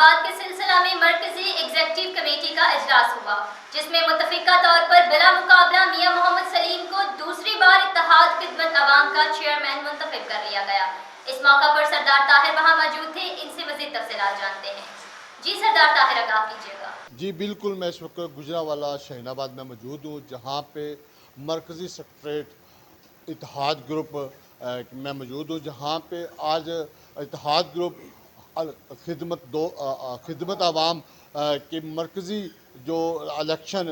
इंतखाबात के सिलसिला में मरकजी एग्जीक्यूटिव कमेटी का इजलास हुआ, जिसमें मुत्तफिका तौर पर बिला मुकाबला मियां मोहम्मद सलीम को दूसरी बार इत्तेहाद खिदमत अवाम का चेयरमैन मुंतखब कर लिया गया। इस मौका पर सरदार ताहिर वहां मौजूद थे। इनसे मजीद तफसीलात जानते हैं। जी सरदार ताहिर, आगाह कीजिएगा। जी बिल्कुल, मैं इस वक्त गुजरावाला शहीनाबाद में मौजूद हूँ, जहाँ पे मरकज़ी सेक्रेटरीट इत्तेहाद ग्रुप में मौजूद हूँ, जहाँ पे आज इत्तेहाद ग्रुप खिदमत आवाम के मरकज़ी जो इलेक्शन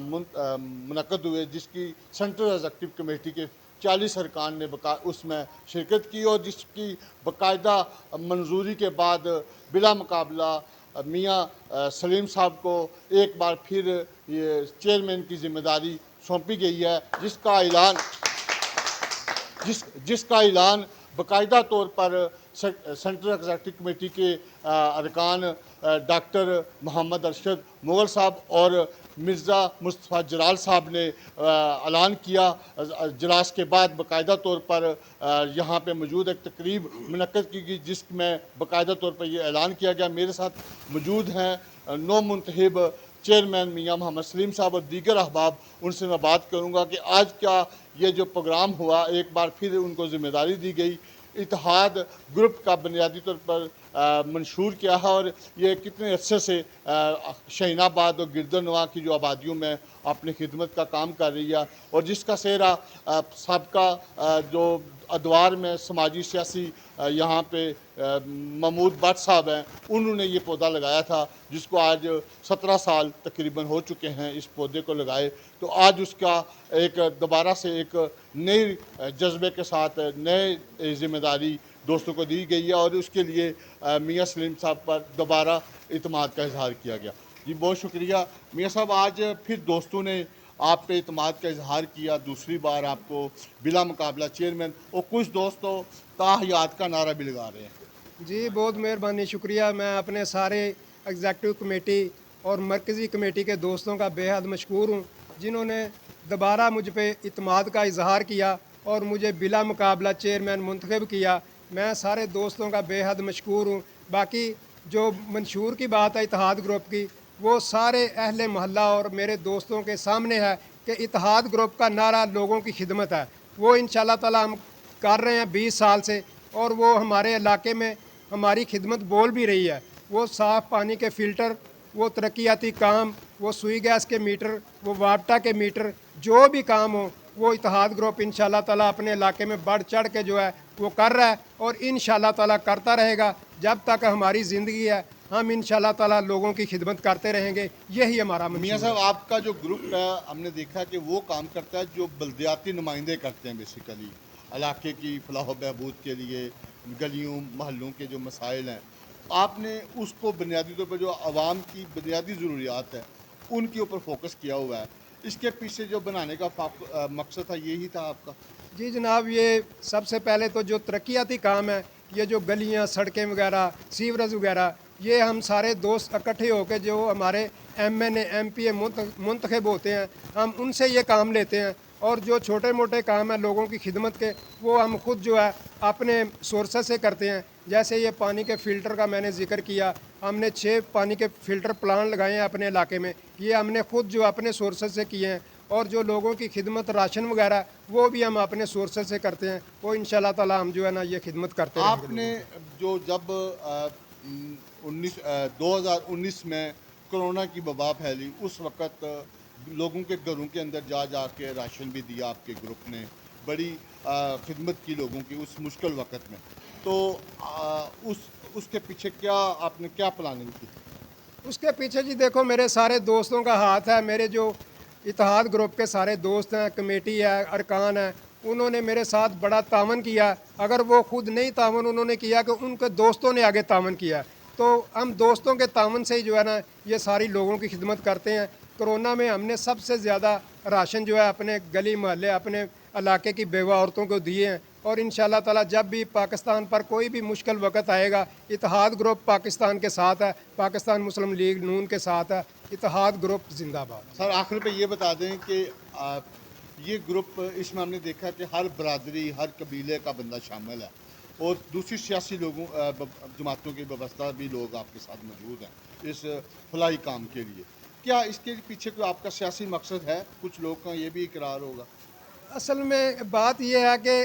मुनक़द हुए, जिसकी सेंट्रल एग्जीक्यूटिव कमेटी के 40 अरकान ने उसमें शिरकत की और जिसकी बाकायदा मंजूरी के बाद बिला मुकाबला मियां सलीम साहब को एक बार फिर ये चेयरमैन की जिम्मेदारी सौंपी गई है, जिसका ऐलान बाकायदा तौर पर सेंट्रल एग्जीक्यूटिव कमेटी के अरकान डॉक्टर मोहम्मद अरशद मुगल साहब और मिर्ज़ा मुस्तफ़ा जलाल साहब ने ऐलान किया। इजलास के बाद बाकायदा तौर पर यहाँ पे मौजूद एक तकरीब मुनक़्क़द की गई, जिसमें बाकायदा तौर पर यह ऐलान किया गया। मेरे साथ मौजूद हैं नौ मुंतखब चेयरमैन मियां मोहम्मद सलीम साहब और दीगर अहबाब। उनसे मैं बात करूँगा कि आज का ये जो प्रोग्राम हुआ, एक बार फिर उनको ज़िम्मेदारी दी गई, इत्तेहाद ग्रुप का बुनियादी तौर पर मंशूर किया है और ये कितने अच्छे से शहीनाबाद और गिरदनवा की जो आबादियों में अपनी खिदमत का काम कर रही है और जिसका सेहरा सबका जो अदवार में समाजी सियासी यहाँ पे महमूद भट्ट साहब हैं, उन्होंने ये पौधा लगाया था, जिसको आज 17 साल तकरीबन हो चुके हैं इस पौधे को लगाए। तो आज उसका एक दोबारा से एक नए जज्बे के साथ नए जिम्मेदारी दोस्तों को दी गई है और उसके लिए मियां सलीम साहब पर दोबारा इत्मीनान का इजहार किया गया। जी बहुत शुक्रिया मियां साहब, आज फिर दोस्तों ने आप पे इत्मीनान का इजहार किया, दूसरी बार आपको बिला मुकाबला चेयरमैन, और कुछ दोस्तों ताहयात का नारा भी लगा रहे हैं। जी बहुत मेहरबानी, शुक्रिया। मैं अपने सारे एग्जीक्यूटिव कमेटी और मरकज़ी कमेटी के दोस्तों का बेहद मशकूर हूँ, जिन्होंने दोबारा मुझ पे इत्मीनान का इजहार किया और मुझे बिला मुकाबला चेयरमैन मुंतखब किया। मैं सारे दोस्तों का बेहद मशकूर हूँ। बाकी जो मंशूर की बात है इत्तेहाद ग्रुप की, वो सारे अहले मोहल्ला और मेरे दोस्तों के सामने है कि इत्तेहाद ग्रुप का नारा लोगों की खिदमत है। वो इंशाअल्लाह ताला हम कर रहे हैं 20 साल से और वो हमारे इलाके में हमारी खिदमत बोल भी रही है। वो साफ़ पानी के फ़िल्टर, वो तरक्याती काम, वो सुई गैस के मीटर, वो वापटा के मीटर, जो भी काम हो वो इत्तेहाद ग्रुप इंशाअल्लाह ताला अपने इलाके में बढ़ चढ़ के जो है वो कर रहा है और इंशाअल्लाह ताला करता रहेगा। जब तक हमारी ज़िंदगी है हम इंशाअल्लाह ताला लोगों की खिदमत करते रहेंगे, यही हमारा मंशूर है। मियां साहब, आपका जो ग्रुप है, हमने देखा कि वो काम करता है जो बल्दियाती नुमाइंदे करते हैं, बेसिकली इलाके की फलाह बहबूद के लिए, गलियों महलों के जो मसाइल हैं, आपने उसको बुनियादी तौर पर जो आवाम की बुनियादी ज़रूरियात है उनके ऊपर फोकस किया हुआ है। इसके पीछे जो बनाने का मकसद था, यही था आपका? जी जनाब, ये सबसे पहले तो जो तरक्याती काम है, ये जो गलियाँ सड़कें वगैरह सीवरेज वगैरह, ये हम सारे दोस्त इकट्ठे होकर जो हमारे MNA MPA मुंतखब होते हैं, हम उनसे ये काम लेते हैं। और जो छोटे मोटे काम हैं लोगों की खिदमत के, वो हम खुद जो है अपने सोर्सेस से करते हैं। जैसे ये पानी के फ़िल्टर का मैंने जिक्र किया, हमने 6 पानी के फ़िल्टर प्लांट लगाए हैं अपने इलाके में, ये हमने खुद जो अपने सोर्सेस से किए हैं। और जो लोगों की खिदमत राशन वगैरह, वो भी हम अपने सोर्सेस से करते हैं। वो इंशाअल्लाह ताला हम जो है ना ये खिदमत करते हैं। आपने जो जब 2019 में कोरोना की वबा फैली, उस वक़्त लोगों के घरों के अंदर जा के राशन भी दिया आपके ग्रुप ने, बड़ी खिदमत की लोगों की उस मुश्किल वक़्त में। तो उसके पीछे आपने क्या प्लानिंग की? उसके पीछे जी देखो, मेरे सारे दोस्तों का हाथ है। मेरे जो इत्तेहाद ग्रुप के सारे दोस्त हैं, कमेटी है, अरकान है, उन्होंने मेरे साथ बड़ा तावन किया। अगर वो खुद नहीं तावन उन्होंने किया कि उनके दोस्तों ने आगे तावन किया, तो हम दोस्तों के तावन से ही जो है ना ये सारी लोगों की खिदमत करते हैं। कोरोना में हमने सबसे ज़्यादा राशन जो है अपने गली मोहल्ले, अपने इलाके की बेवा औरतों को दिए हैं। और इंशाअल्लाह ताला जब भी पाकिस्तान पर कोई भी मुश्किल वक्त आएगा, इत्तेहाद ग्रुप पाकिस्तान के साथ है, पाकिस्तान मुस्लिम लीग नून के साथ है। इत्तेहाद ग्रुप जिंदाबाद। सर आखिर पे ये बता दें कि ये ग्रुप, इसमें हमने देखा कि हर बरादरी, हर कबीले का बंदा शामिल है और दूसरी सियासी लोगों जमातों के व्यवस्था भी लोग आपके साथ मौजूद हैं इस फलाई काम के लिए। क्या इसके पीछे कोई आपका सियासी मकसद है? कुछ लोग का ये भी इकरार होगा। असल में बात यह है कि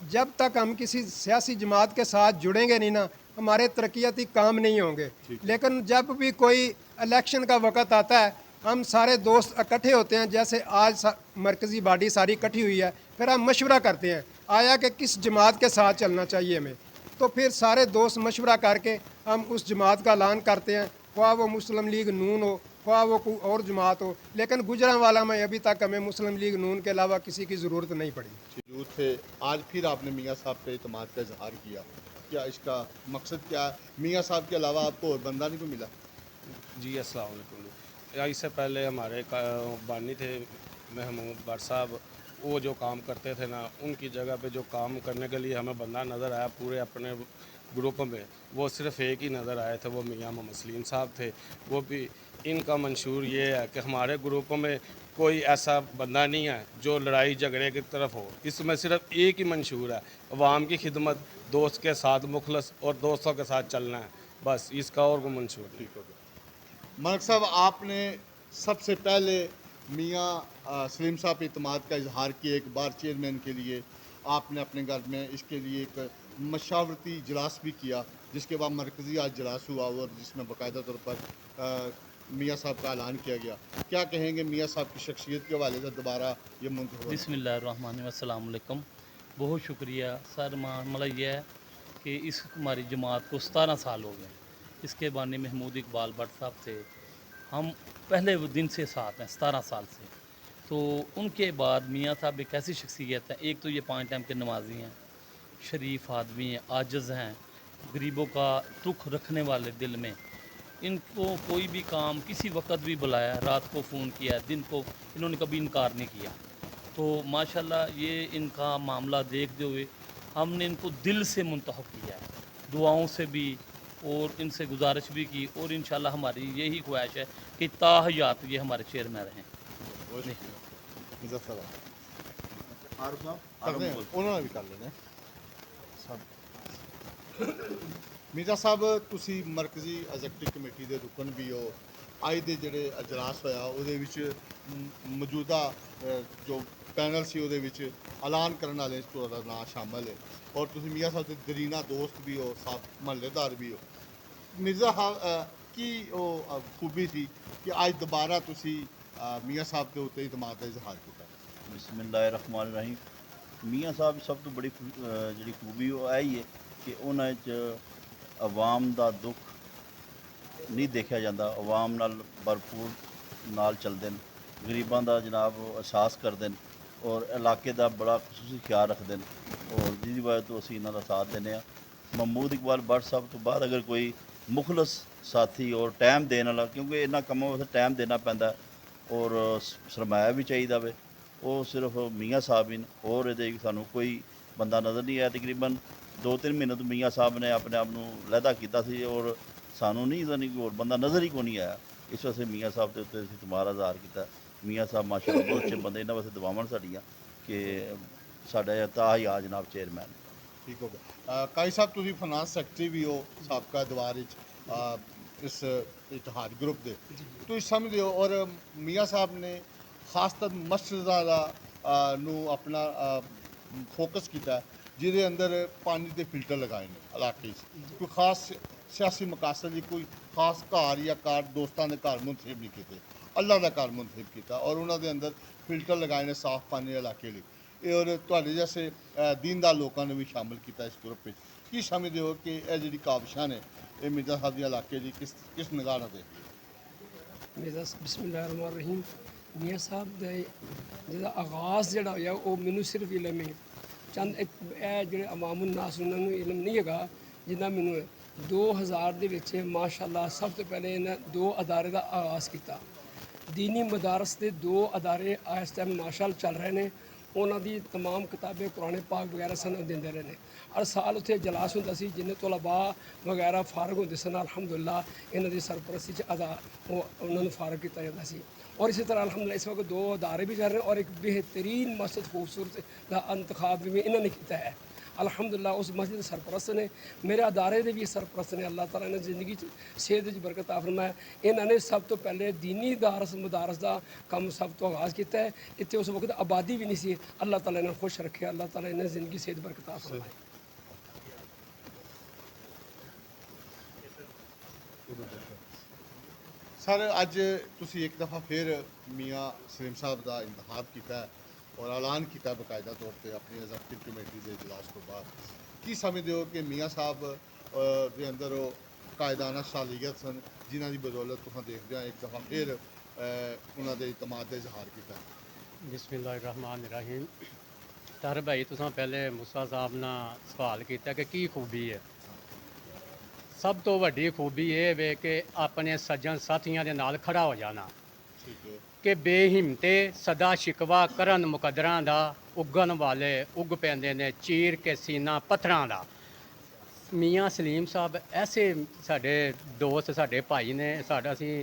जब तक हम किसी सियासी जमात के साथ जुड़ेंगे नहीं ना, हमारे तरक्याती काम नहीं होंगे। लेकिन जब भी कोई इलेक्शन का वक्त आता है, हम सारे दोस्त इकट्ठे होते हैं, जैसे आज मरकज़ी बॉडी सारी इकट्ठी हुई है, फिर हम मशवरा करते हैं आया कि किस जमात के साथ चलना चाहिए हमें। तो फिर सारे दोस्त मशवरा करके हम उस जमात का ऐलान करते हैं, ख्वाह वो मुस्लिम लीग नून हो, ख्वाह वो कोई और जमात हो। लेकिन गुजरांवाला में अभी तक हमें मुस्लिम लीग नून के अलावा किसी की ज़रूरत नहीं पड़ी। मौजूद थे, आज फिर आपने मियाँ साहब पे इत्मीनान का इजहार किया, क्या इसका मकसद क्या है? मियाँ साहब के अलावा आपको और बंदा नहीं को मिला? जी अस्सलाम वालेकुम। इससे पहले हमारे बानी थे महमूद बर साहब, वो जो काम करते थे ना, उनकी जगह पे जो काम करने के लिए हमें बंदा नज़र आया पूरे अपने ग्रुप में, वो सिर्फ़ एक ही नज़र आए थे, वो मियाँ मोहम्मद सलीम साहब थे। वो भी इनका मंशूर ये है कि हमारे ग्रुप में कोई ऐसा बंदा नहीं है जो लड़ाई झगड़े की तरफ हो। इसमें सिर्फ एक ही मंशूर है, अवाम की खिदमत, दोस्त के साथ मुखलस और दोस्तों के साथ चलना है, बस इसका और कोई मंशूर नहीं। ठीक हो गया। मलिक साहब, आपने सबसे पहले मियाँ सलीम साहब पे इत्मीनान का इजहार किया, एक बार चेयरमैन के लिए आपने अपने घर में इसके लिए एक मशावरती इजलास भी किया, जिसके बाद मरकज़ी आज इजलास हुआ और जिसमें बाकायदा तौर पर मियाँ साहब का ऐलान किया गया। क्या कहेंगे मियाँ साहब की शख्सियत के हवाले से दोबारा ये मुंतखब हुआ? बिस्मिल्लाहिर्रहमानिर्रहीम। बहुत शुक्रिया सर। मामला यह है कि इस हमारी जमात को 17 साल हो गए। इसके बानी महमूद इकबाल भट्ट साहब थे, हम पहले वो दिन से साथ हैं 17 साल से। तो उनके बाद मियाँ साहब एक ऐसी शख्सियत है, एक तो ये 5 टाइम के नमाजी हैं, शरीफ आदमी हैं, आजिज़ हैं, गरीबों का दुख रखने वाले दिल में। इनको कोई भी काम किसी वक्त भी बुलाया, रात को फ़ोन किया, दिन को, इन्होंने कभी इनकार नहीं किया। तो माशाल्लाह ये इनका मामला देखते हुए हमने इनको दिल से मुंतखब किया है, दुआओं से भी, और इनसे गुजारिश भी की, और इंशाल्लाह हमारी यही ख्वाहिश है कि ताहयात ये हमारे चेयरमैन रहें। उन्होंने भी कर लेने। मिर्ज़ा साहब, तुसी मरकज़ी एग्जीक्यूटिव कमेटी दे रुकन भी हो। आज दे ਜਿਹੜੇ ਅਜਲਾਸ ਹੋਇਆ ਉਹਦੇ ਵਿੱਚ ਮੌਜੂਦਾ ਜੋ ਪੈਨਲ ਸੀ ਉਹਦੇ ਵਿੱਚ ਐਲਾਨ ਕਰਨ ਵਾਲੇ ਤੁਹਾਡਾ ਨਾਂ ਸ਼ਾਮਲ ਹੈ, ਔਰ ਤੁਸੀਂ ਮੀਆਂ ਸਾਹਿਬ ਦੇ ਦਰੀਨਾ ਦੋਸਤ ਵੀ ਹੋ, ਸਾਥ ਮਹੱਲੇਦਾਰ ਵੀ ਹੋ। ਮਿਰਜ਼ਾ ਕੀ ਉਹ ਖੂਬੀ ਸੀ ਕਿ ਅੱਜ ਦੁਬਾਰਾ ਤੁਸੀਂ ਮੀਆਂ ਸਾਹਿਬ ਦੇ ਉੱਤੇ ਇਤਮਾਦ ਦਾ ਇਜ਼ਹਾਰ ਕੀਤਾ? ਬਿਸਮਿल्लाहिर्रहमानिर्रहीम। ਮੀਆਂ ਸਾਹਿਬ ਦੀ ਸਭ ਤੋਂ ਬੜੀ ਜਿਹੜੀ ਖੂਬੀ ਉਹ ਇਹ ਹੀ ਹੈ ਕਿ ਉਹਨਾਂ 'ਚ ਆਵਾਮ ਦਾ ਦੁੱਖ ਨਹੀਂ ਦੇਖਿਆ ਜਾਂਦਾ, ਆਵਾਮ ਨਾਲ ਭਰਪੂਰ ਨਾਲ ਚੱਲਦੇ ਨੇ, ਗਰੀਬਾਂ ਦਾ ਜਨਾਬ ਅਹਿਸਾਸ ਕਰਦੇ ਨੇ, ਔਰ ਇਲਾਕੇ ਦਾ ਬੜਾ ਖੁਸੂਸੀ ਖਿਆਲ ਰੱਖਦੇ ਨੇ, ਔਰ ਜਿਹਦੀ ਵਜ੍ਹਾ ਤੋਂ ਅਸੀਂ ਇਹਨਾਂ ਦਾ ਸਾਥ ਦਿੰਦੇ ਹਾਂ। महमूद इकबाल भट्ट साहब तो बाद अगर कोई मुखलस साथी और टाइम देने वाला, क्योंकि इन्होंने कामों वास्ते टाइम देना पैंदा और सरमाया भी चाहिए वे, वो सिर्फ मियाँ साहब ही, और ये सानू कोई बंदा नज़र नहीं आया। तकरीबन 2-3 महीने तो मियाँ साहब ने अपने आप को लहदा किया सी, और सानू नहीं कोई और बंदा नज़र ही को नहीं आया। इस वास्ते मियाँ साहब के उत्ते तुम्हारा इजहार किया। मियाँ साहब माशाअल्लाह बहुत अच्छे बंदे, इन्होंने वास्ते दुआवां साड़ियाँ कि साडा ताहिया जनाब चेयरमैन। ठीक हो गया। काई साहब, तुम फाइनांस सैकटरी भी हो सबका दवार इस इतिहाद ग्रुप के, तुम समझते हो, और मियाँ साहब ने खासतर मस्जिदा का अपना फोकस किया, जिहदे अंदर पानी के फिल्टर लगाए ने इलाके कोई खास सियासी मकासद, कोई खास घर या कार दोस्तों के घर मुंतखब नहीं किए, अल्लाह का घर मुंतखब किया, और उन्होंने अंदर फिल्टर लगाए ने साफ पानी इलाके लिए, और तुहाडे जैसे दीनदार लोगों ने भी शामिल किया इस ग्रुप में। की समझते हो कि यह जी काबशां ने ये मिर्ज़ा साहब के इलाके की किस निगाह नाल देखते हो? मिर्ज़ा बिस्मिल्लाहिर्रहमानिर्रहीम। मियाँ साहब का जिहदा आगाज़ जिहड़ा होया वो मैनू सिर्फ इलम है, चंद जिहड़े अवामुन नास उन्होंने इलम नहीं हैगा जिन्ना मैनू है। 2000 ਦੇ ਵਿੱਚ माशाअल्लाह सब तो पहले इन्हें 2 अदारे का आगाज़ किया। दीनी मदारस के 2 अदारे इस टाइम माशाअल्लाह चल रहे हैं। ਉਹਨਾਂ ਦੀ तमाम किताबें कुरान पाक वगैरह सन देंदे रहे हैं। हर साल उत्थे इजलास हुंदा सी, जिन्ने तलबा वगैरह फारग होंदे सन, अलहमदुलिल्लाह इन्हां दी सरपरस्ती च उन्होंने फारग किया जाता सी। और इसी तरह अलहमदुलिल्लाह इस वक्त 2 अदारे भी चल रहे हैं, और एक बेहतरीन मस्जिद खूबसूरत का इंतखाब भी इन्होंने किया है। ਅਲਹਮਦੁਲਿਲਾ ਉਸ ਮਸਜਿਦ ਦੇ ਸਰਪ੍ਰਸਤ ਨੇ, ਮੇਰੇ ਅਦਾਰੇ ਦੇ ਵੀ ਸਰਪ੍ਰਸਤ ਨੇ। ਅੱਲਾਹ ਤਾਲਾ ਨੇ ਜ਼ਿੰਦਗੀ 'ਚ ਸਿਹਤ ਵਿੱਚ ਬਰਕਤ ਅਤਾ ਫਰਮਾਏ। ਇਹਨਾਂ ਨੇ ਸਭ ਤੋਂ ਪਹਿਲੇ ਦੀਨੀ ਮਦਾਰਸ ਦਾ ਕੰਮ ਸਭ ਤੋਂ ਆਗਾਜ਼ ਕੀਤਾ ਹੈ। ਇੱਥੇ ਉਸ ਵਕਤ ਆਬਾਦੀ ਵੀ ਨਹੀਂ ਸੀ। ਅੱਲਾਹ ਤਾਲਾ ਇਹਨਾਂ ਨੂੰ ਖੁਸ਼ ਰੱਖਿਆ, ਅੱਲਾਹ ਤਾਲਾ ਇਹਨਾਂ ਦੀ ਜ਼ਿੰਦਗੀ ਸਿਹਤ ਬਰਕਤ ਅਤਾ ਫਰਮਾਏ। ਸਰ ਅੱਜ ਤੁਸੀਂ ਇੱਕ ਦਫਾ ਫਿਰ ਮੀਆਂ ਸਲੀਮ ਸਾਹਿਬ ਦਾ ਇੰਤਖਾਬ ਕੀਤਾ ਹੈ ਔਰ ਐਲਾਨ ਕੀਤਾ ਬਕਾਇਦਾ ਤੌਰ ਤੇ ਆਪਣੀ ਐਗਜ਼ੈਕਟਿਵ ਕਮੇਟੀ ਦੇ ਇਜਲਾਸ ਤੋਂ ਬਾਅਦ। ਕੀ ਸਮਝਦੇ ਹੋ ਕਿ ਮੀਆਂ ਸਾਹਿਬ ਦੇ ਅੰਦਰ ਉਹ ਕਾਇਦਾਨਾ ਸਾਲੀਅਤ ਸਨ ਜਿਨ੍ਹਾਂ ਦੀ ਬਦੌਲਤ ਤੁਸੀਂ ਦੇਖਦੇ ਹੋ ਇੱਕ ਦਫਾ ਫਿਰ ਉਹਨਾਂ ਦੇ ਇਤਮਾਦ ਦਾ ਇਜ਼ਹਾਰ ਕੀਤਾ? ਬਿਸਮਿल्लाहिर्रहमानिर्रहीम। तर भाई तुसां पहले मूसा साहब ਨਾਲ सवाल किया कि की खूबी है। सब तो वड्डी खूबी ये वे कि अपने सज्जन साथियों के नाल खड़ा हो जाना ठीक है कि बेहिम्मते सदा शिकवा करन मुकदरां दा उगन वाले उग पैंदे ने चीर के सीना पत्थरां दा। ਮੀਆਂ ਸਲੀਮ ਸਾਹਿਬ ਐਸੇ ਸਾਡੇ ਦੋਸਤ ਸਾਡੇ ਭਾਈ ਨੇ, ਸਾਡਾ ਅਸੀਂ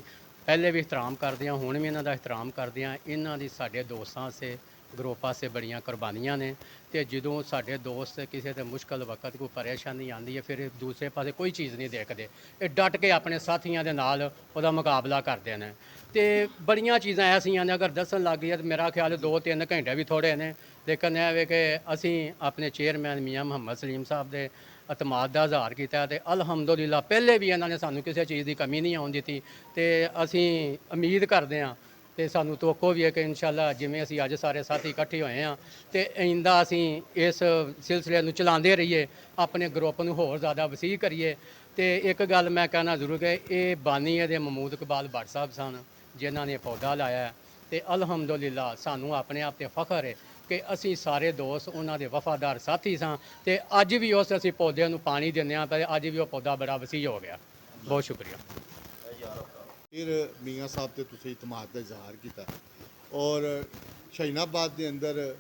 ਪਹਿਲੇ ਵੀ ਇhtਰਾਮ ਕਰਦੇ ਹਾਂ, ਹੁਣ ਵੀ ਇਹਨਾਂ ਦਾ ਇhtਰਾਮ ਕਰਦੇ ਹਾਂ। ਇਹਨਾਂ ਦੀ ਸਾਡੇ ਦੋਸਤਾਂ ਸੇ ਗਰੁੱਪ ਪਾਸੇ ਬੜੀਆਂ ਕੁਰਬਾਨੀਆਂ ਨੇ ਤੇ ਜਦੋਂ ਸਾਡੇ ਦੋਸਤ ਕਿਸੇ ਤੇ ਮੁਸ਼ਕਲ ਵਕਤ ਕੋਈ ਪਰੇਸ਼ਾਨੀ ਆਉਂਦੀ ਹੈ ਫਿਰ ਦੂਸਰੇ ਪਾਸੇ ਕੋਈ ਚੀਜ਼ ਨਹੀਂ ਦੇਖਦੇ, ਇਹ ਡਟ ਕੇ ਆਪਣੇ ਸਾਥੀਆਂ ਦੇ ਨਾਲ ਉਹਦਾ ਮੁਕਾਬਲਾ ਕਰਦੇ ਨੇ। ਤੇ ਬੜੀਆਂ ਚੀਜ਼ਾਂ ਐਸੀਆਂ ਨੇ ਅਗਰ ਦੱਸਣ ਲੱਗ ਗਏ ਤਾਂ ਮੇਰਾ ਖਿਆਲ 2-3 ਘੰਟੇ ਵੀ ਥੋੜ੍ਹੇ ਨੇ। ਲੇਕਿਨ ਇਹ ਵੇ ਕਿ ਅਸੀਂ ਆਪਣੇ ਚੇਅਰਮੈਨ ਮੀਆਂ ਮੁਹੰਮਦ ਸਲੀਮ ਸਾਹਿਬ ਦੇ ਇਤਮਾਦ ਦਾ ਇਜ਼ਹਾਰ ਕੀਤਾ ਤੇ ਅਲਹਮਦੁਲਿਲਾ ਪਹਿਲੇ ਵੀ ਇਹਨਾਂ ਨੇ ਸਾਨੂੰ ਕਿਸੇ ਚੀਜ਼ ਦੀ ਕਮੀ ਨਹੀਂ ਆਉਣ ਦਿੱਤੀ ਤੇ ਅਸੀਂ ਉਮੀਦ ਕਰਦੇ ਹਾਂ ਤੇ ਸਾਨੂੰ ਤੋਕੋ ਵੀ ਹੈ ਕਿ ਇਨਸ਼ਾਅੱਲਾ ਜਿਵੇਂ ਅਸੀਂ ਅੱਜ ਸਾਰੇ ਸਾਥੀ ਇਕੱਠੇ ਹੋਏ ਹਾਂ ਤੇ ਆਇੰਦਾ ਅਸੀਂ ਇਸ ਸਿਲਸਿਲੇ ਨੂੰ ਚਲਾਉਂਦੇ ਰਹੀਏ, ਆਪਣੇ ਗਰੁੱਪ ਨੂੰ ਹੋਰ ਜ਼ਿਆਦਾ ਵਸੀਹ ਕਰੀਏ। ਤੇ ਇੱਕ ਗੱਲ ਮੈਂ ਕਹਿਣਾ ਜ਼ਰੂਰ ਕਿ ਇਹ ਬਾਨੀ ਇਹਦੇ ਮਹਿਮੂਦ ਇਕਬਾਲ ਭੱਟ ਸਾਹਿਬ ਸਨ ਜਿਨ੍ਹਾਂ ਨੇ ਪੌਦਾ ਲਾਇਆ ਤੇ ਅਲਹਮਦੁਲਿਲਾ ਸਾਨੂੰ ਆਪਣੇ ਆਪ ਤੇ ਫਖਰ ਹੈ ਕਿ ਅਸੀਂ ਸਾਰੇ ਦੋਸਤ ਉਹਨਾਂ ਦੇ ਵਫਾਦਾਰ ਸਾਥੀ ਸਾਂ ਤੇ ਅੱਜ ਵੀ ਉਸ ਅਸੀਂ ਪੌਦਿਆਂ ਨੂੰ ਪਾਣੀ ਦਿੰਦੇ ਹਾਂ ਪਰ ਅੱਜ ਵੀ ਉਹ ਪੌਦਾ ਬੜਾ ਵਸੀਹ ਹੋ ਗਿਆ। ਬਹੁਤ ਸ਼ੁਕਰੀਆ। ਫਿਰ ਮੀਆਂ ਸਾਹਿਬ ਤੇ ਤੁਸੀਂ ਇਤਮਾਦ ਦਾ ਇਜ਼ਹਾਰ ਕੀਤਾ ਔਰ ਸ਼ਹੀਨਾਬਾਦ ਦੇ ਅੰਦਰ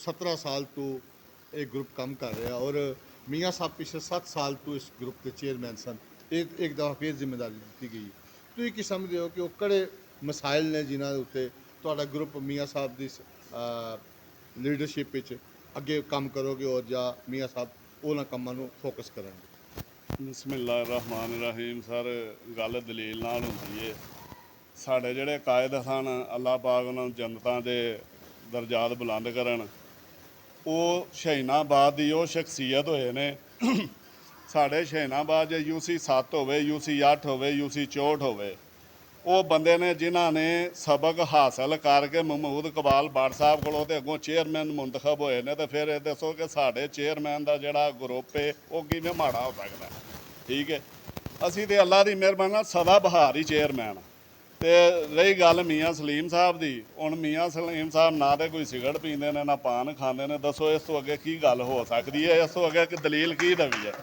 17 ਸਾਲ ਤੋਂ ਇਹ ਗਰੁੱਪ ਕੰਮ ਕਰ ਰਿਹਾ ਔਰ ਮੀਆਂ ਸਾਹਿਬ ਪਿਛਲੇ 7 ਸਾਲ ਤੋਂ ਇਸ ਗਰੁੱਪ ਦੇ ਚੇਅਰਮੈਨ ਸਨ। ਇੱਕ ਦਫਾ ਫਿਰ ਜ਼ਿੰਮੇਵਾਰੀ ਦਿੱਤੀ ਗਈ। ਤੁਸੀਂ ਕੀ ਸਮਝਦੇ ਹੋ ਕਿ ਉਹ ਕਿਹੜੇ ਮਸਾਇਲ ਨੇ ਜਿਨ੍ਹਾਂ ਦੇ ਉੱਤੇ ਤੁਹਾਡਾ ਗਰੁੱਪ ਮੀਆਂ ਸਾਹਿਬ ਦੀ ਲੀਡਰਸ਼ਿਪ ਵਿੱਚ ਅੱਗੇ ਕੰਮ ਕਰੋਗੇ ਔਰ ਜਾਂ ਮੀਆਂ ਸਾਹਿਬ ਉਹਨਾਂ ਕੰਮਾਂ ਨੂੰ ਫੋਕਸ ਕਰਨਗੇ? ਬਿਸਮਿਲ੍ਲਾਹਿਰਰਹਿਮਾਨਿਰਰਹੀਮ। ਸਰ ਗੱਲ ਦਲੀਲ ਨਾਲ ਹੁੰਦੀ ਹੈ। ਸਾਡੇ ਜਿਹੜੇ ਕਾਇਦ ਸਨ ਅੱਲਾਹ ਪਾਕ ਉਹਨਾਂ ਨੂੰ ਜੰਨਤਾਂ ਦੇ ਦਰਜਾਤ ਬੁਲੰਦ ਕਰਨ, ਉਹ ਸ਼ਹੀਨਾਬਾਦ ਦੀ ਉਹ ਸ਼ਖਸੀਅਤ ਹੋਏ ਨੇ। ਸਾਡੇ ਸ਼ਹੀਨਾਬਾਦ ਜੇ UC 7 ਹੋਵੇ, UC 8 ਹੋਵੇ, UC 64 ਹੋਵੇ, ਉਹ ਬੰਦੇ ਨੇ ਜਿਨ੍ਹਾਂ ਨੇ ਸਬਕ ਹਾਸਲ ਕਰਕੇ ਮਹਿਮੂਦ ਇਕਬਾਲ ਭੱਟ ਸਾਹਿਬ ਕੋਲੋਂ ਤੇ ਅੱਗੋਂ ਚੇਅਰਮੈਨ ਮੁੰਤਖਬ ਹੋਏ ਨੇ। ਤੇ ਫਿਰ ਇਹ ਦੱਸੋ ਕਿ ਸਾਡੇ ਚੇਅਰਮੈਨ ਦਾ ਜਿਹੜਾ ਗਰੁੱਪ ਹੈ ਉਹ ਕਿਵੇਂ ਮਾੜਾ ਹੋ ਸਕਦਾ? ਠੀਕ ਹੈ, ਅਸੀਂ ਤੇ ਅੱਲਾ ਦੀ ਮਿਹਰਬਾਨੀ ਨਾਲ ਸਦਾ ਬਹਾਰ ਹੀ ਚੇਅਰਮੈਨ। ਤੇ ਰਹੀ ਗੱਲ ਮੀਆਂ ਸਲੀਮ ਸਾਹਿਬ ਦੀ, ਹੁਣ ਮੀਆਂ ਸਲੀਮ ਸਾਹਿਬ ਨਾ ਤੇ ਕੋਈ ਸਿਗਰਟ ਪੀਂਦੇ ਨੇ ਨਾ ਪਾਨ ਖਾਂਦੇ ਨੇ। ਦੱਸੋ ਇਸ ਤੋਂ ਅੱਗੇ ਕੀ ਗੱਲ ਹੋ ਸਕਦੀ ਹੈ? ਇਸ ਤੋਂ ਅੱਗੇ ਕਿ ਦਲੀਲ ਕੀ ਦਵੀ ਹੈ?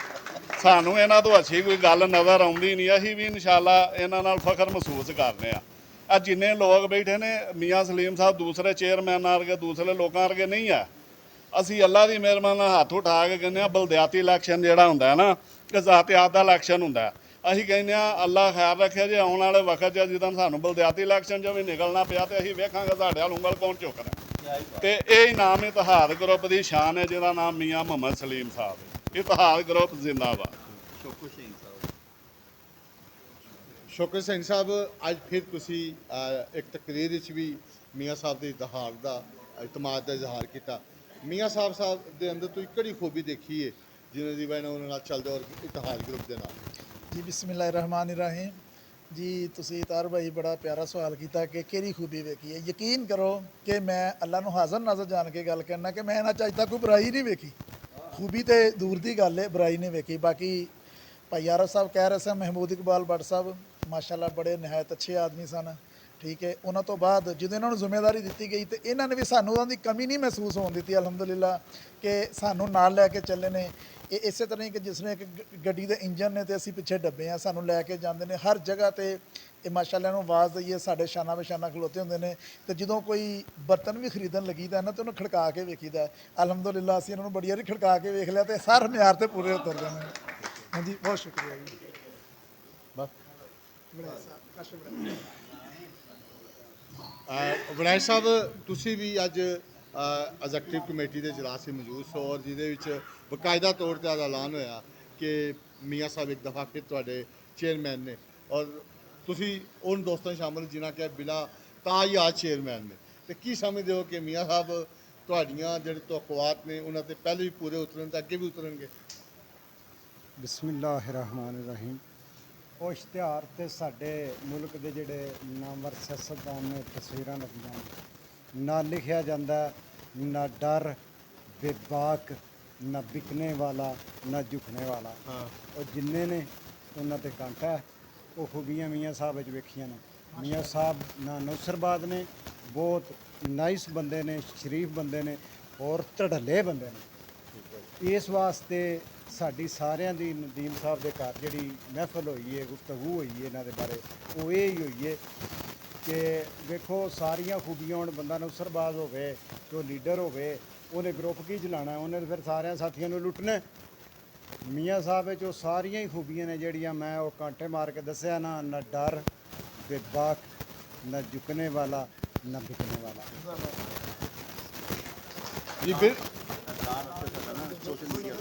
ਸਾਨੂੰ ਇਹਨਾਂ ਤੋਂ ਅੱਛੀ ਕੋਈ ਗੱਲ ਨਜ਼ਰ ਆਉਂਦੀ ਨਹੀਂ। ਅਸੀਂ ਵੀ ਇਨਸ਼ਾਅੱਲਾ ਇਹਨਾਂ ਨਾਲ ਫਖਰ ਮਹਿਸੂਸ ਕਰਦੇ ਹਾਂ। ਆ ਜਿੰਨੇ ਲੋਕ ਬੈਠੇ ਨੇ ਮੀਆਂ ਸਲੀਮ ਸਾਹਿਬ ਦੂਸਰੇ ਚੇਅਰਮੈਨ ਵਰਗੇ ਦੂਸਰੇ ਲੋਕਾਂ ਵਰਗੇ ਨਹੀਂ ਆ। ਅਸੀਂ ਅੱਲਾ ਦੀ ਮਿਹਰਬਾਨੀ ਨਾਲ ਹੱਥ ਉਠਾ ਕੇ ਕਹਿੰਦੇ ਹਾਂ ਬਲਦਿਆਤੀ ਇਲੈਕਸ਼ਨ ਜਿਹੜਾ ਹੁੰਦਾ ਨਾ ਕਿ ਜ਼ਾਤਿਆਤ ਦਾ ਇਲੈਕਸ਼ਨ ਹੁੰਦਾ। ਅਸੀਂ ਕਹਿੰਦੇ ਹਾਂ ਅੱਲਾ ਖੈਰ ਰੱਖਿਆ ਜੇ ਆਉਣ ਵਾਲੇ ਵਕਤ 'ਚ ਜਦੋਂ ਸਾਨੂੰ ਬਲਦਿਆਤੀ ਇਲੈਕਸ਼ਨ 'ਚੋਂ ਵੀ ਨਿਕਲਣਾ ਪਿਆ ਤੇ ਅਸੀਂ ਵੇਖਾਂਗੇ ਸਾਡੇ ਵੱਲ ਉਂਗਲ ਕੌਣ ਚੁੱਕਦਾ। ਤੇ ਇਹ ਇਨਾਮ ਇਤਿਹਾਦ ਗਰੁੱਪ ਦੀ ਸ਼ਾਨ ਹੈ ਜਿਹਦਾ ਨਾਮ ਮੀਆਂ ਮੁਹੰਮਦ ਸਲੀਮ ਸਾਹਿਬ ਹੈ। ਇਤਿਹਾਦ ਗਰੁੱਪ ਜ਼ਿੰਦਾਬਾਦ। ਸ਼ੁਕਰ ਸਿੰਘ ਸਾਹਿਬ, ਅੱਜ ਫਿਰ ਤੁਸੀਂ ਇੱਕ ਤਕਰੀਰ ਵਿੱਚ ਵੀ ਮੀਆਂ ਸਾਹਿਬ ਦੇ ਇਤਮਾਦ ਦਾ ਇਜ਼ਹਾਰ ਕੀਤਾ। ਮੀਆਂ ਸਾਹਿਬ ਦੇ ਅੰਦਰ ਤੁਸੀਂ ਕਿਹੜੀ ਖੂਬੀ ਦੇਖੀ ਹੈ ਜਿਹਨਾਂ ਦੀ ਵਜ੍ਹਾ ਨਾਲ ਉਹਨਾਂ ਨਾਲ ਚੱਲਦੇ ਔਰ ਇਤਿਹਾਦ ਗਰੁੱਪ ਦੇ ਨਾਲ? ਜੀ ਬਿਸਮਿਲ੍ਲਾਹਿਰਰਹਿਮਾਨਿਰਰਹੀਮ। ਜੀ ਤੁਸੀਂ ਤਾਰ ਭਾਈ ਬੜਾ ਪਿਆਰਾ ਸਵਾਲ ਕੀਤਾ ਕਿ ਕਿਹੜੀ ਖੂਬੀ ਵੇਖੀ ਹੈ। ਯਕੀਨ ਕਰੋ ਕਿ ਮੈਂ ਅੱਲਾ ਨੂੰ ਹਾਜ਼ਰ ਨਾਜ਼ਰ ਜਾਣ ਕੇ ਗੱਲ ਕਰਨਾ ਕਿ ਮੈਂ ਇਹਨਾਂ 'ਚ ਅੱਜ ਤੱਕ ਕੋਈ ਬੁਰਾਈ ਨਹੀਂ ਵੇਖੀ। ਖੂਬੀ ਤੇ ਦੂਰ ਦੀ ਗੱਲ ਹੈ, ਬੁਰਾਈ ਨਹੀਂ ਵੇਖੀ। ਬਾਕੀ ਭਾਈ ਆਰਫ ਸਾਹਿਬ ਕਹਿ ਰਹੇ ਸਨ ਮਹਿਮੂਦ ਇਕਬਾਲ ਭੱਟ ਸਾਹਿਬ ਮਾਸ਼ਾਅੱਲਾ ਬੜੇ ਨਿਹਾਇਤ ਅੱਛੇ ਆਦਮੀ ਸਨ। ਠੀਕ ਹੈ, ਉਹਨਾਂ ਤੋਂ ਬਾਅਦ ਜਦੋਂ ਇਹਨਾਂ ਨੂੰ ਜ਼ਿੰਮੇਵਾਰੀ ਦਿੱਤੀ ਗਈ ਤੇ ਇਹਨਾਂ ਨੇ ਵੀ ਸਾਨੂੰ ਉਹਨਾਂ ਦੀ ਕਮੀ ਨਹੀਂ ਮਹਿਸੂਸ ਹੋਣ ਦਿੱਤੀ ਅਲਹਮਦੁਲਿਲਾ ਕਿ ਸਾਨੂੰ ਨਾਲ ਲੈ ਕੇ ਚੱਲੇ ਨੇ। ਇਹ ਇਸੇ ਤਰ੍ਹਾਂ ਹੀ ਕਿ ਜਿਸ ਨੇ ਇੱਕ ਗੱਡੀ ਦੇ ਇੰਜਨ ਨੇ ਤੇ ਅਸੀਂ ਪਿੱਛੇ ਡੱਬੇ ਆ, ਸਾਨੂੰ ਲੈ ਕੇ ਜਾਂਦੇ ਨੇ ਹਰ ਜਗ੍ਹਾ ਤੇ। ਇਹ ਮਾਸ਼ਾਅੱਲਾ ਨੂੰ ਆਵਾਜ਼ ਦਈਏ ਸਾਡੇ ਸ਼ਾਨਾ ਬਸ਼ਾਨਾ ਖਲੋਤੇ ਹੁੰਦੇ ਨੇ ਤੇ ਜਦੋਂ ਕੋਈ ਬਰਤਨ ਵੀ ਖਰੀਦਣ ਲੱਗੀਦਾ ਨਾ ਤੇ ਉਹਨੂੰ ਖੜਕਾ ਕੇ ਵੇਖੀਦਾ। ਅਲਹਮਦੁਲਿਲਾ ਅਸੀਂ ਇਹਨਾਂ ਨੂੰ ਬੜੀ ਵਾਰੀ ਖੜਕਾ ਕੇ ਵੇਖ ਲਿਆ ਤੇ ਸਾਰੇ ਮਿਆਰ ਤੇ ਪੂਰੇ ਉਤਰਦੇ ਨੇ। ਹਾਂਜੀ, ਬਹੁਤ ਸ਼ੁਕਰੀਆ ਜੀ। ਬਸ ਵੜਾਈ ਸਾਹਿਬ, ਤੁਸੀਂ ਵੀ ਅੱਜ ਐਗਜ਼ੈਕਟਿਵ ਕਮੇਟੀ ਦੇ ਇਜਲਾਸ 'ਚ ਮੌਜੂਦ ਸੋ ਔਰ ਜਿਹਦੇ ਵਿੱਚ ਬਕਾਇਦਾ ਤੌਰ 'ਤੇ ਅੱਜ ਐਲਾਨ ਹੋਇਆ ਕਿ ਮੀਆਂ ਸਾਹਿਬ ਇੱਕ ਦਫਾ ਫਿਰ ਤੁਹਾਡੇ ਚੇਅਰਮੈਨ ਨੇ ਔਰ ਤੁਸੀਂ ਉਹਨਾਂ ਦੋਸਤਾਂ 'ਚ ਸ਼ਾਮਲ ਜਿਨ੍ਹਾਂ ਕਿ ਬਿਲਾ ਤਾਂ ਹੀ ਅੱਜ ਚੇਅਰਮੈਨ ਨੇ ਤੇ ਕੀ ਸਮਝਦੇ ਹੋ ਕਿ ਮੀਆਂ ਸਾਹਿਬ ਤੁਹਾਡੀਆਂ ਜਿਹੜੇ ਤਵੱਕੁਆਤ ਨੇ ਉਹਨਾਂ ਤੇ ਪਹਿਲੇ ਵੀ ਪੂਰੇ ਉਤਰਨ ਤੇ ਅੱਗੇ ਵੀ ਉਤਰਨਗੇ? ਬਿਸਮਿਲ੍ਲਾਹਿਰਰਹਿਮਾਨਿਰਰਹੀਮ। ਉਹ ਇਸ਼ਤਿਹਾਰ ਤੇ ਸਾਡੇ ਮੁਲਕ ਦੇ ਜਿਹੜੇ ਨਾਮਵਰ ਸਿਆਸਤਦਾਨ ਨੇ ਤਸਵੀਰਾਂ ਲੱਗੀਆਂ ਨਾ ਲਿਖਿਆ ਜਾਂਦਾ ਨਾ ਡਰ ਬੇਬਾਕ ਨਾ ਬਿਕਨੇ ਵਾਲਾ ਨਾ ਝੁਕਣੇ ਵਾਲਾ। ਉਹ ਜਿੰਨੇ ਨੇ ਉਹਨਾਂ ਤੇ ਕਾਂਟਾ ਹੈ। ਉਹ ਖੂਬੀਆਂ ਮੀਆਂ ਸਾਹਿਬ ਵਿੱਚ ਵੇਖੀਆਂ ਨੇ। ਮੀਆਂ ਸਾਹਿਬ ਨਾ ਨੌਸਰਬਾਦ ਨੇ, ਬਹੁਤ ਨਾਈਸ ਬੰਦੇ ਨੇ, ਸ਼ਰੀਫ ਬੰਦੇ ਨੇ ਔਰ ਧੜੱਲੇ ਬੰਦੇ ਨੇ। ਇਸ ਵਾਸਤੇ ਸਾਡੀ ਸਾਰਿਆਂ ਦੀ ਨਦੀਮ ਸਾਹਿਬ ਦੇ ਘਰ ਜਿਹੜੀ ਮਹਿਫਲ ਹੋਈ ਹੈ, ਗੁਫ਼ਤਗੂ ਹੋਈ ਹੈ ਇਹਨਾਂ ਦੇ ਬਾਰੇ, ਉਹ ਇਹ ਹੀ ਹੋਈ ਹੈ ਕਿ ਵੇਖੋ ਸਾਰੀਆਂ ਖੂਬੀਆਂ ਹੁਣ ਬੰਦਾ ਨੌਸਰਬਾਜ਼ ਹੋਵੇ ਤੇ ਉਹ ਲੀਡਰ ਹੋਵੇ, ਉਹਨੇ ਗਰੁੱਪ ਕੀ ਚਲਾਉਣਾ, ਉਹਨੇ ਫਿਰ ਸਾਰਿਆਂ ਸਾਥੀਆਂ ਨੂੰ ਲੁੱਟਣਾ। ਮੀਆਂ ਸਾਹਿਬ ਵਿੱਚ ਉਹ ਸਾਰੀਆਂ ਹੀ ਖੂਬੀਆਂ ਨੇ ਜਿਹੜੀਆਂ ਮੈਂ ਉਹ ਕਾਂਟੇ ਮਾਰ ਕੇ ਦੱਸਿਆ ਨਾ ਡਰ ਬੇਬਾਕ ਨਾ ਝੁਕਣੇ ਵਾਲਾ ਨਾ ਬਿਕਣੇ ਵਾਲਾ। ਜੀ ਫਿਰ ਸੋਸ਼ਲ ਮੀਡੀਆ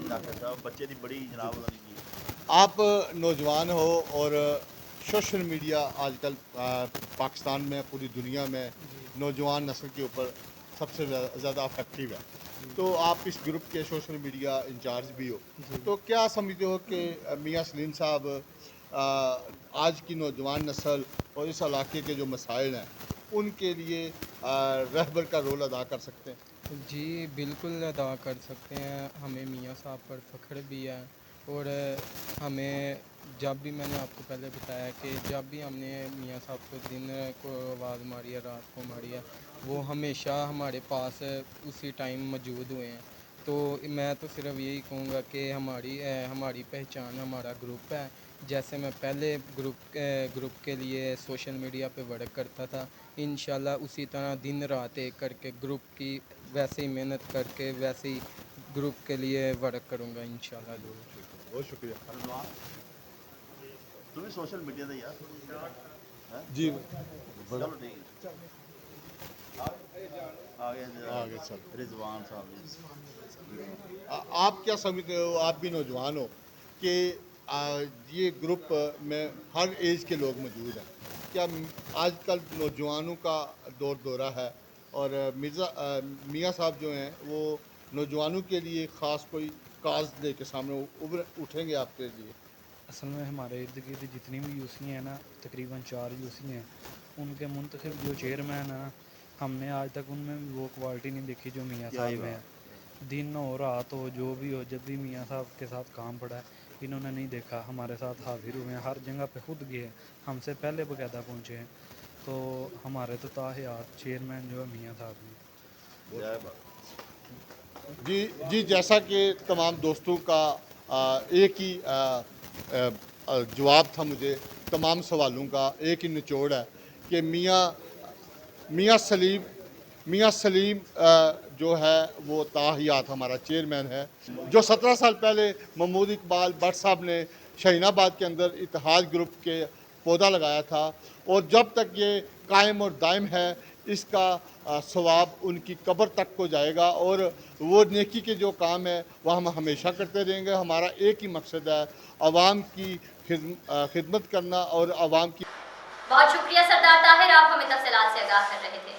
ਡਾਕਟਰ ਸਾਹਿਬ ਬੱਚੇ ਦੀ ਬੜੀ ਜਨਾਬ ਉਹਨਾਂ ਦੀ आप नौजवान हो और सोशल मीडिया आजकल पाकिस्तान में पूरी दुनिया में नौजवान नस्ल के ऊपर सबसे ज़्यादा अफेक्टिव है, तो आप इस ग्रुप के सोशल मीडिया इंचार्ज भी हो, तो क्या समझते हो कि मियाँ सलीम साहब आज की नौजवान नस्ल और इस इलाके के जो मसाइल हैं उनके लिए रहबर का रोल अदा कर सकते हैं? जी बिल्कुल अदा कर सकते हैं। हमें मियाँ साहब पर फ़ख्र भी है और हमें जब भी मैंने आपको पहले बताया कि जब भी हमने मियाँ साहब को दिन को आवाज़ मारी है, रात को मारी है, वो हमेशा हमारे पास उसी टाइम मौजूद हुए हैं। तो मैं तो सिर्फ यही कहूँगा कि हमारी पहचान हमारा ग्रुप है। जैसे मैं पहले ग्रुप के लिए सोशल मीडिया पे वर्क करता था, इंशाल्लाह उसी तरह दिन रात एक करके ग्रुप की वैसे ही मेहनत करके वैसे ही ग्रुप के लिए वर्क करूँगा इंशाल्लाह। बहुत शुक्रिया ਤੂੰ ਵੀ ਸੋਸ਼ਲ ਮੀਡੀਆ ਦਾ ਯਾਰ जी। ਚਲੋ ਠੀਕ ਹੈ ਆ ਗਏ सर ਰਿਜ਼ਵਾਨ ਸਾਹਿਬ ਜੀ। आप क्या समझते हो, आप भी नौजवान हो, कि ये ग्रुप में हर एज के लोग मौजूद हैं, क्या आजकल नौजवानों का दौरा है और मियाँ साहब जो हैं वो नौजवानों के लिए ख़ास कोई काज दे के सामने उठेंगे आपके लिए? असल में हमारे इर्द गिर्द जितनी भी यूसी हैं ना, तकरीबन 4 यूसी हैं, उनके मुंतखब जो चेयरमैन हैं ना, हमने आज तक उनमें भी वो क्वालिटी नहीं देखी जो मियाँ साहब में है। दिन हो रात हो जो भी हो, जब भी मियाँ साहब के साथ काम पड़ा है इन्होंने नहीं देखा, हमारे साथ हाजिर हुए हैं, हर जगह पे खुद गए, हमसे पहले बकायदा पहुँचे हैं। तो हमारे तो ताहयात चेयरमैन जो है मियाँ साहब हैं। जी, जैसा कि तमाम दोस्तों का एक ही जवाब था, मुझे तमाम सवालों का एक ही निचोड़ है कि मियाँ सलीम जो है वो ताहियात हमारा चेयरमैन है, जो 17 साल पहले महमूद इकबाल भट्ट साहब ने शाहीनाबाद के अंदर इत्तेहाद ग्रुप के पौधा लगाया था, और जब तक ये कायम और दायम है इसका सवाब उनकी कब्र तक को जाएगा, और वो नेकी के जो काम है वह हम हमेशा करते रहेंगे। हमारा एक ही मकसद है आवाम की खिदमत करना और आवाम की। बहुत शुक्रिया सरदार ताहिर, आप हमें तफसीलात से आगाह कर रहे थे।